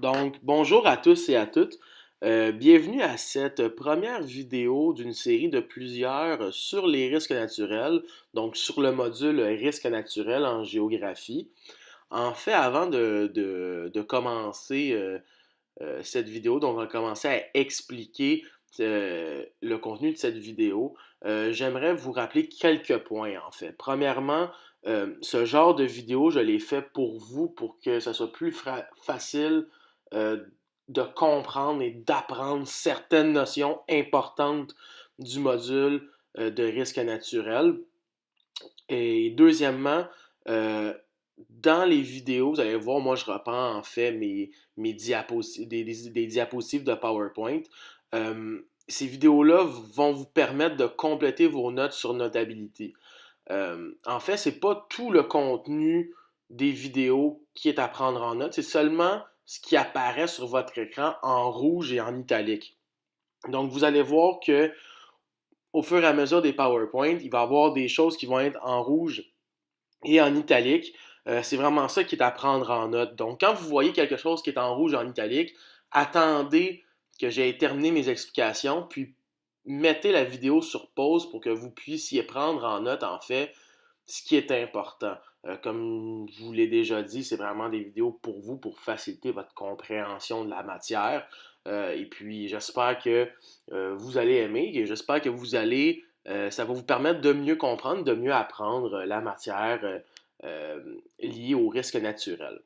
Donc, bonjour à tous et à toutes. Bienvenue à cette première vidéo d'une série de plusieurs sur les risques naturels, donc sur le module risques naturels en géographie. En fait, avant de commencer cette vidéo, donc on va commencer à expliquer le contenu de cette vidéo, j'aimerais vous rappeler quelques points en fait. Premièrement, ce genre de vidéo, je l'ai fait pour vous, pour que ça soit plus facile euh, de comprendre et d'apprendre certaines notions importantes du module de risque naturel. Et deuxièmement, euh, dans les vidéos, vous allez voir, moi je reprends en fait mes des diapositives de PowerPoint. Ces vidéos-là vont vous permettre de compléter vos notes sur Notability. En fait, c'est pas tout le contenu des vidéos qui est à prendre en note, c'est seulement ce qui apparaît sur votre écran en rouge et en italique. Donc, vous allez voir que au fur et à mesure des PowerPoint, il va y avoir des choses qui vont être en rouge et en italique. C'est vraiment ça qui est à prendre en note. Donc, quand vous voyez quelque chose qui est en rouge et en italique, attendez que j'ai terminé mes explications, puis mettez la vidéo sur pause pour que vous puissiez prendre en note, en fait, ce qui est important. Comme je vous l'ai déjà dit, c'est vraiment des vidéos pour vous, pour faciliter votre compréhension de la matière. Et puis, j'espère que vous allez aimer et j'espère que ça va vous permettre de mieux comprendre, de mieux apprendre la matière liée au risque naturel.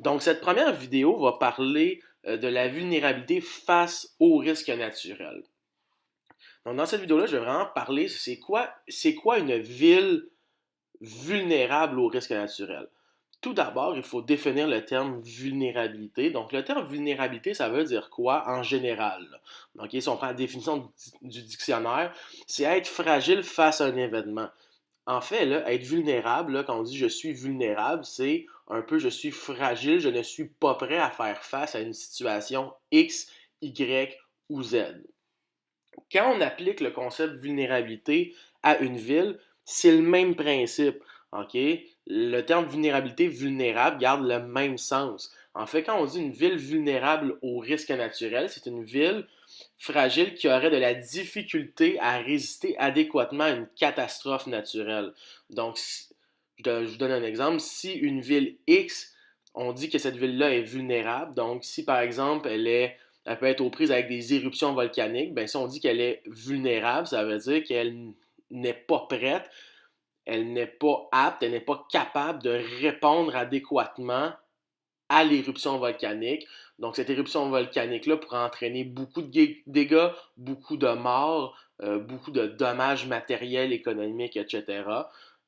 Donc, cette première vidéo va parler de la vulnérabilité face au risque naturel. Donc, dans cette vidéo-là, je vais vraiment parler, c'est quoi une ville vulnérable au risque naturel. Tout d'abord, il faut définir le terme vulnérabilité. Donc, le terme vulnérabilité, ça veut dire quoi en général? Donc, si on prend la définition du dictionnaire, c'est être fragile face à un événement. En fait, là, être vulnérable, là, quand on dit je suis vulnérable, c'est un peu je suis fragile, je ne suis pas prêt à faire face à une situation X, Y ou Z. Quand on applique le concept de vulnérabilité à une ville, c'est le même principe. OK? Le terme vulnérabilité, vulnérable, garde le même sens. En fait, quand on dit une ville vulnérable au risque naturel, c'est une ville fragile qui aurait de la difficulté à résister adéquatement à une catastrophe naturelle. Donc, je vous donne un exemple. Si une ville X, on dit que cette ville-là est vulnérable, donc si par exemple elle peut être aux prises avec des éruptions volcaniques, ben si on dit qu'elle est vulnérable, ça veut dire qu'elle n'est pas prête, elle n'est pas apte, elle n'est pas capable de répondre adéquatement à l'éruption volcanique. Donc, cette éruption volcanique-là pourrait entraîner beaucoup de dégâts, beaucoup de morts, beaucoup de dommages matériels, économiques, etc.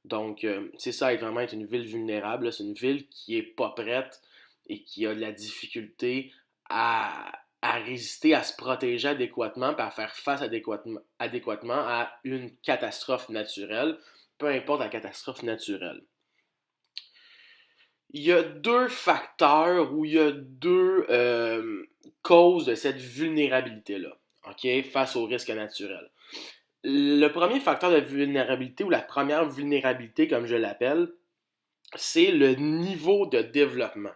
Donc, c'est ça, vraiment être une ville vulnérable. C'est une ville qui n'est pas prête et qui a de la difficulté à résister, à se protéger adéquatement, puis à faire face adéquatement à une catastrophe naturelle, peu importe la catastrophe naturelle. Il y a deux facteurs ou il y a deux causes de cette vulnérabilité-là, OK, face au risque naturel. Le premier facteur de vulnérabilité ou la première vulnérabilité, comme je l'appelle, c'est le niveau de développement.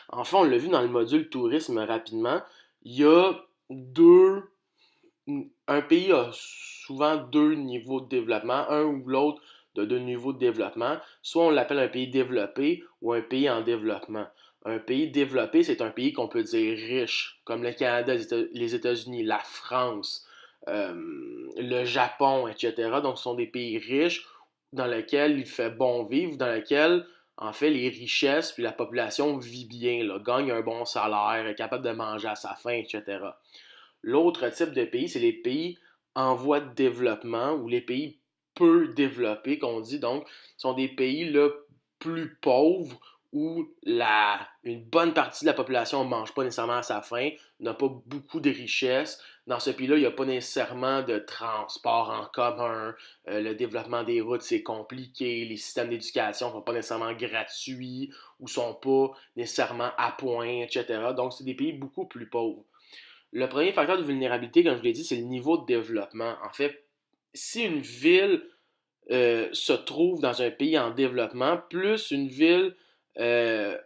Enfin, on l'a vu dans le module tourisme rapidement, il y a deux. Un pays a souvent deux niveaux de développement, un ou l'autre de deux niveaux de développement. Soit on l'appelle un pays développé ou un pays en développement. Un pays développé, c'est un pays qu'on peut dire riche, comme le Canada, les États-Unis, la France, le Japon, etc. Donc, ce sont des pays riches dans lesquels il fait bon vivre, dans lesquels, en fait, les richesses puis la population vit bien, là, gagne un bon salaire, est capable de manger à sa faim, etc. L'autre type de pays, c'est les pays en voie de développement ou les pays peu développés, qu'on dit donc, sont des pays là, plus pauvres où une bonne partie de la population ne mange pas nécessairement à sa faim, n'a pas beaucoup de richesses. Dans ce pays-là, il n'y a pas nécessairement de transport en commun, le développement des routes, c'est compliqué, les systèmes d'éducation ne sont pas nécessairement gratuits ou ne sont pas nécessairement à point, etc. Donc, c'est des pays beaucoup plus pauvres. Le premier facteur de vulnérabilité, comme je l'ai dit, c'est le niveau de développement. En fait, si une ville se trouve dans un pays en développement, plus une ville euh,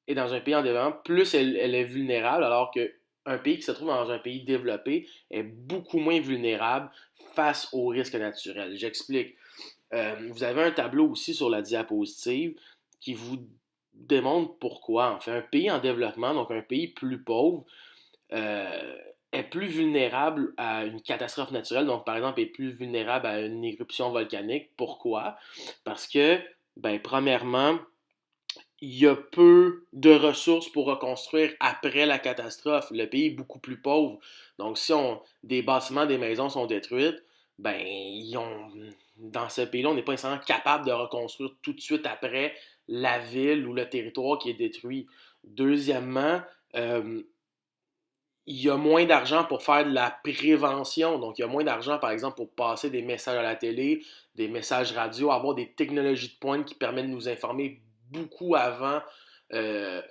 est dans un pays en développement, plus elle est vulnérable, alors qu'un pays qui se trouve dans un pays développé est beaucoup moins vulnérable face aux risques naturels. J'explique. Vous avez un tableau aussi sur la diapositive qui vous démontre pourquoi. En fait, un pays en développement, donc un pays plus pauvre, euh, est plus vulnérable à une catastrophe naturelle. Donc, par exemple, est plus vulnérable à une éruption volcanique. Pourquoi? Parce que, ben, premièrement, il y a peu de ressources pour reconstruire après la catastrophe. Le pays est beaucoup plus pauvre. Donc, si des bâtiments, des maisons sont détruites, ben, dans ce pays-là, on n'est pas nécessairement capable de reconstruire tout de suite après la ville ou le territoire qui est détruit. Deuxièmement, euh, il y a moins d'argent pour faire de la prévention. Donc, il y a moins d'argent, par exemple, pour passer des messages à la télé, des messages radio, avoir des technologies de pointe qui permettent de nous informer beaucoup avant,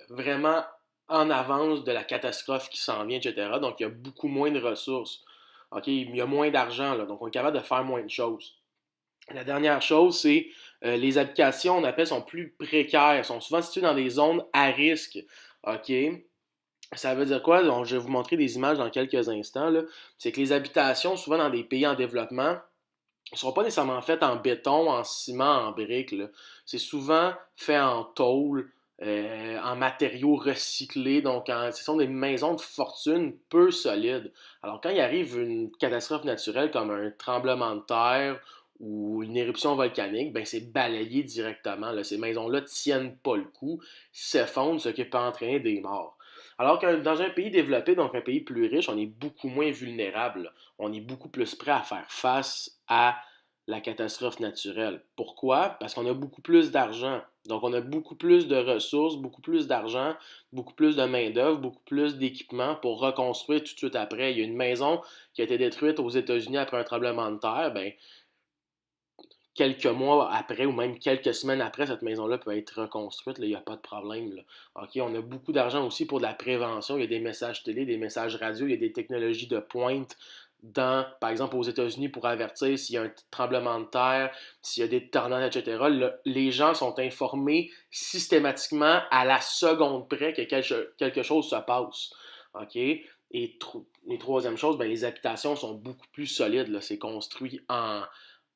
vraiment en avance de la catastrophe qui s'en vient, etc. Donc, il y a beaucoup moins de ressources. OK? Il y a moins d'argent, là. Donc, on est capable de faire moins de choses. La dernière chose, c'est les habitations, on appelle, sont plus précaires, sont souvent situées dans des zones à risque. OK? Ça veut dire quoi? Donc, je vais vous montrer des images dans quelques instants, là. C'est que les habitations, souvent dans des pays en développement, ne sont pas nécessairement faites en béton, en ciment, en briques, là. C'est souvent fait en tôle, en matériaux recyclés. Donc, ce sont des maisons de fortune peu solides. Alors, quand il arrive une catastrophe naturelle comme un tremblement de terre ou une éruption volcanique, ben, c'est balayé directement, là. Ces maisons-là ne tiennent pas le coup, s'effondrent, ce qui peut entraîner des morts. Alors que dans un pays développé, donc un pays plus riche, on est beaucoup moins vulnérable, là. On est beaucoup plus prêt à faire face à la catastrophe naturelle. Pourquoi? Parce qu'on a beaucoup plus d'argent. Donc, on a beaucoup plus de ressources, beaucoup plus d'argent, beaucoup plus de main-d'œuvre, beaucoup plus d'équipements pour reconstruire tout de suite après. Il y a une maison qui a été détruite aux États-Unis après un tremblement de terre, ben, quelques mois après ou même quelques semaines après, cette maison-là peut être reconstruite. Il n'y a pas de problème. Là. OK, on a beaucoup d'argent aussi pour de la prévention. Il y a des messages télé, des messages radio, il y a des technologies de pointe par exemple, aux États-Unis pour avertir s'il y a un tremblement de terre, s'il y a des tornades, etc. Les gens sont informés systématiquement à la seconde près que quelque chose se passe. OK? Et troisième chose, ben, les habitations sont beaucoup plus solides. Là. C'est construit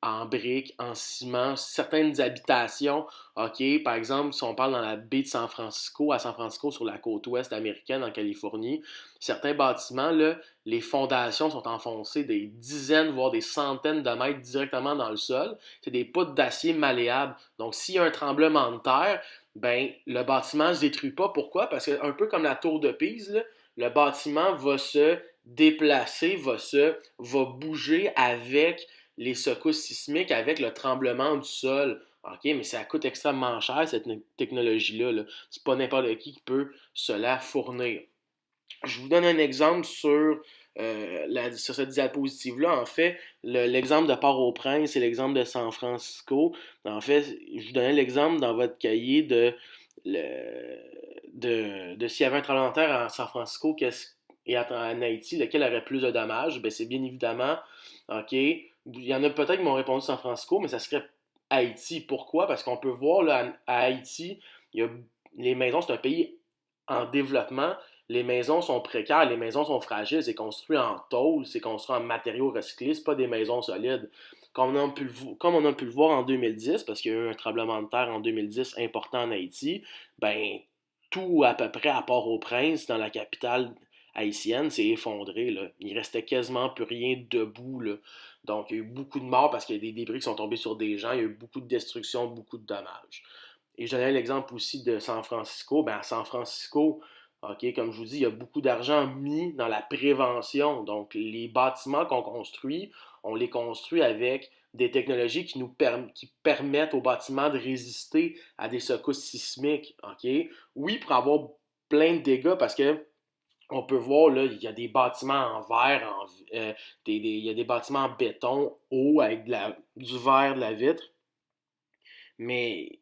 en briques, en ciment, certaines habitations, OK, par exemple, si on parle dans la baie de San Francisco, à San Francisco, sur la côte ouest américaine, en Californie, certains bâtiments, là, les fondations sont enfoncées des dizaines, voire des centaines de mètres directement dans le sol. C'est des poutres d'acier malléables. Donc, s'il y a un tremblement de terre, ben, le bâtiment ne se détruit pas. Pourquoi? Parce que, un peu comme la tour de Pise, là, le bâtiment va se déplacer, va bouger avec les secousses sismiques avec le tremblement du sol. OK, mais ça coûte extrêmement cher, cette technologie-là. Là. C'est pas n'importe qui peut se la fournir. Je vous donne un exemple sur cette diapositive-là. En fait, l'exemple de Port-au-Prince et l'exemple de San Francisco. En fait, je vous donnais l'exemple dans votre cahier de s'il y avait un tremblement de terre à San Francisco et en Haïti, lequel aurait plus de dommages. Ben, c'est bien évidemment, OK, il y en a peut-être qui m'ont répondu San Francisco, mais ça serait Haïti. Pourquoi? Parce qu'on peut voir là, à Haïti, il y a, les maisons, c'est un pays en développement. Les maisons sont précaires, les maisons sont fragiles, c'est construit en tôle, c'est construit en matériaux recyclés, c'est pas des maisons solides. Comme on a pu le voir en 2010, parce qu'il y a eu un tremblement de terre en 2010 important en Haïti, ben tout à peu près à Port-au-Prince, dans la capitale haïtienne, s'est effondré. Là. Il restait quasiment plus rien debout. Là. Donc il y a eu beaucoup de morts parce qu'il y a des débris qui sont tombés sur des gens, il y a eu beaucoup de destruction, beaucoup de dommages. Et je donnais l'exemple aussi de San Francisco. Ben, à San Francisco, OK, comme je vous dis, il y a beaucoup d'argent mis dans la prévention. Donc, les bâtiments qu'on construit, on les construit avec des technologies qui permettent aux bâtiments de résister à des secousses sismiques. OK? Oui, pour avoir plein de dégâts, parce que on peut voir, là, il y a des bâtiments en verre, il y a des bâtiments en béton haut avec du verre, de la vitre. Mais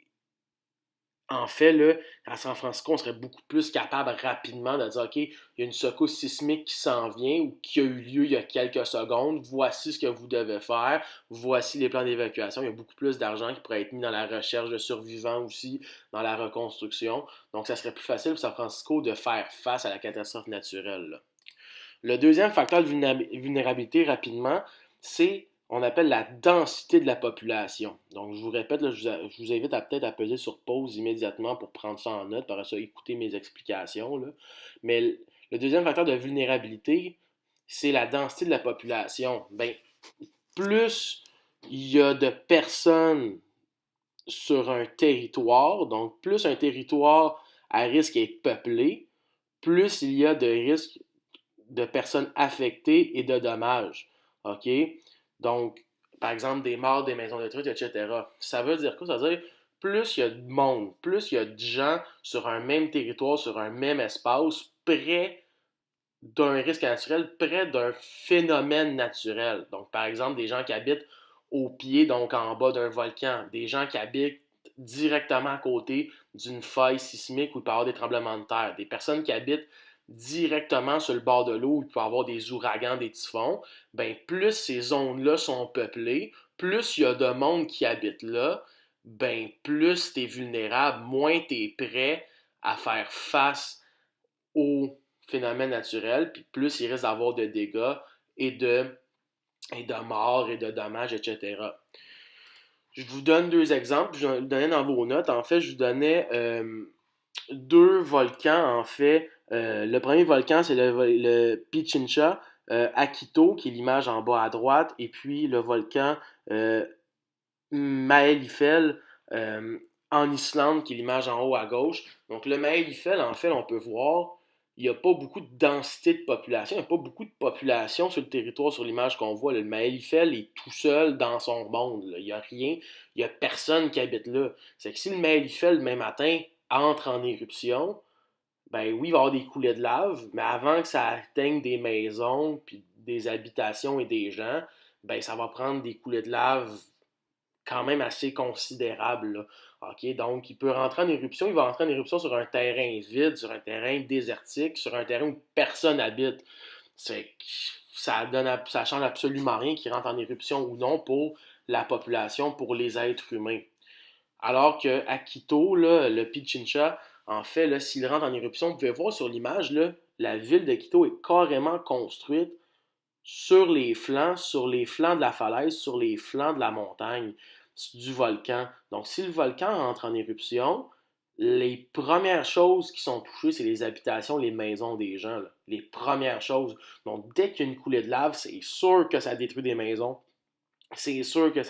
En fait, là, à San Francisco, on serait beaucoup plus capable rapidement de dire, OK, il y a une secousse sismique qui s'en vient ou qui a eu lieu il y a quelques secondes. Voici ce que vous devez faire. Voici les plans d'évacuation. Il y a beaucoup plus d'argent qui pourrait être mis dans la recherche de survivants aussi, dans la reconstruction. Donc, ça serait plus facile pour San Francisco de faire face à la catastrophe naturelle, là. Le deuxième facteur de vulnérabilité, rapidement, c'est, on appelle la densité de la population. Donc, je vous répète, là, je vous invite à peut-être à peser sur pause immédiatement pour prendre ça en note, par ça, écouter mes explications, là. Mais le deuxième facteur de vulnérabilité, c'est la densité de la population. Ben, plus il y a de personnes sur un territoire, donc plus un territoire à risque est peuplé, plus il y a de risques de personnes affectées et de dommages. OK? Donc, par exemple, des morts, des maisons détruites, etc. Ça veut dire quoi? Ça veut dire plus il y a de monde, plus il y a de gens sur un même territoire, sur un même espace, près d'un risque naturel, près d'un phénomène naturel. Donc, par exemple, des gens qui habitent au pied, donc en bas d'un volcan, des gens qui habitent directement à côté d'une faille sismique où il peut y avoir des tremblements de terre, des personnes qui habitent directement sur le bord de l'eau où il peut y avoir des ouragans, des typhons, ben plus ces zones-là sont peuplées, plus il y a de monde qui habite là, ben plus tu es vulnérable, moins tu es prêt à faire face aux phénomènes naturels, puis plus il risque d'avoir de dégâts et et de morts et de dommages, etc. Je vous donne deux exemples, je vous donnais dans vos notes. En fait, je vous donnais deux volcans, en fait. Le premier volcan, c'est le Pichincha à Quito, qui est l'image en bas à droite, et puis le volcan euh, Maelifel en Islande, qui est l'image en haut à gauche. Donc le Maelifel, en fait, on peut voir, il n'y a pas beaucoup de densité de population, il n'y a pas beaucoup de population sur le territoire, sur l'image qu'on voit. Le Maelifel est tout seul dans son monde, là. Il n'y a rien, il n'y a personne qui habite là. C'est que si le Maelifel, demain matin, entre en éruption, ben oui, il va y avoir des coulées de lave, mais avant que ça atteigne des maisons, puis des habitations et des gens, ben ça va prendre des coulées de lave quand même assez considérable, là. OK, donc il peut rentrer en éruption, il va rentrer en éruption sur un terrain vide, sur un terrain désertique, sur un terrain où personne habite. C'est, ça change absolument rien qu'il rentre en éruption ou non pour la population, pour les êtres humains. Alors qu'à Quito, là, le Pichincha, en fait, là, s'il rentre en éruption, vous pouvez voir sur l'image, là, la ville de Quito est carrément construite sur les flancs de la falaise, sur les flancs de la montagne du volcan. Donc, si le volcan entre en éruption, les premières choses qui sont touchées, c'est les habitations, les maisons des gens, là. Les premières choses. Donc, dès qu'il y a une coulée de lave, c'est sûr que ça détruit des maisons. C'est sûr que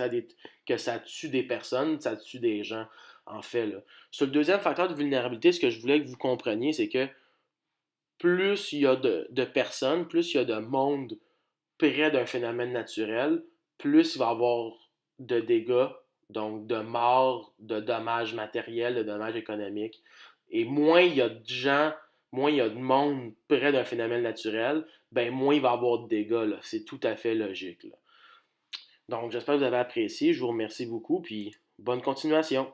que ça tue des personnes, ça tue des gens, en fait, là. Sur le deuxième facteur de vulnérabilité, ce que je voulais que vous compreniez, c'est que plus il y a de personnes, plus il y a de monde près d'un phénomène naturel, plus il va y avoir de dégâts, donc de morts, de dommages matériels, de dommages économiques. Et moins il y a de gens, moins il y a de monde près d'un phénomène naturel, ben moins il va y avoir de dégâts, là. C'est tout à fait logique, là. Donc j'espère que vous avez apprécié, je vous remercie beaucoup, puis bonne continuation.